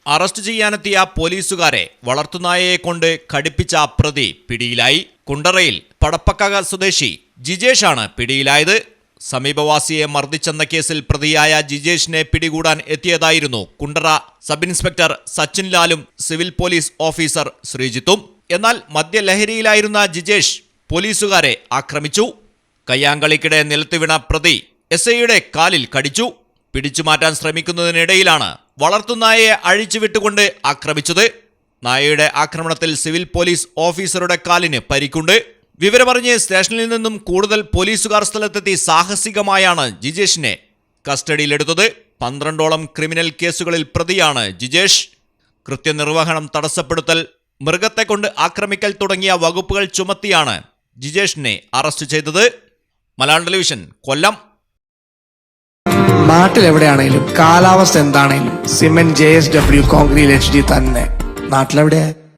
Arrest ചെയ്യാനെത്തിയ പോലീസുകാരെ വളർത്തുനായയെ കൊണ്ട് കടിപ്പിച്ച പ്രതി പിടിയിലായി. കുണ്ടറയിൽ പടപ്പക്ക സ്വദേശി ജിജേഷാണ് പിടിയിലായത്. സമീപവാസിയെ മർദ്ദിച്ചെന്ന കേസിൽ പ്രതിയായ ജിജേഷിനെ പിടികൂടാൻ എത്തിയതായിരുന്നു കുണ്ടറ സബ് ഇൻസ്പെക്ടർ സച്ചിൻ ലാലും സിവിൽ പോലീസ് ഓഫീസർ ശ്രീജിത്തും. എന്നാൽ മദ്യലഹരിയിലായിരുന്ന ജിജേഷ് പോലീസുകാരെ ആക്രമിച്ചു. കയ്യാങ്കളിക്കിടെ നിലത്ത് വീണ പ്രതി എസ്ഐയുടെ കാലിൽ കടിച്ചു. പിടിച്ചുമാറ്റാൻ ശ്രമിക്കുന്നതിനിടയിലാണ് വളർത്തുനായയെ അഴിച്ചുവിട്ടുകൊണ്ട് ആക്രമിച്ചത്. നായയുടെ ആക്രമണത്തിൽ സിവിൽ പോലീസ് ഓഫീസറുടെ കാലിന് പരിക്കുണ്ട്. വിവരമറിഞ്ഞ് സ്റ്റേഷനിൽ നിന്നും കൂടുതൽ പോലീസുകാർ സ്ഥലത്തെത്തി സാഹസികമായാണ് ജിജേഷിനെ കസ്റ്റഡിയിലെടുത്തത്. 12ഓളം ക്രിമിനൽ കേസുകളിൽ പ്രതിയാണ് ജിജേഷ്. കൃത്യനിർവഹണം തടസ്സപ്പെടുത്തൽ, മൃഗത്തെ കൊണ്ട് ആക്രമിക്കൽ തുടങ്ങിയ വകുപ്പുകൾ ചുമത്തിയാണ് ജിജേഷിനെ അറസ്റ്റ് ചെയ്തത്. മലയാളം ടെലിവിഷൻ, കൊല്ലം. നാട്ടിലെവിടെയാണേലും കാലാവസ്ഥ എന്താണേലും സിമെന്റ് JSW കോൺക്രീറ്റ് HD തന്നെ. നാട്ടിലെവിടെയാ?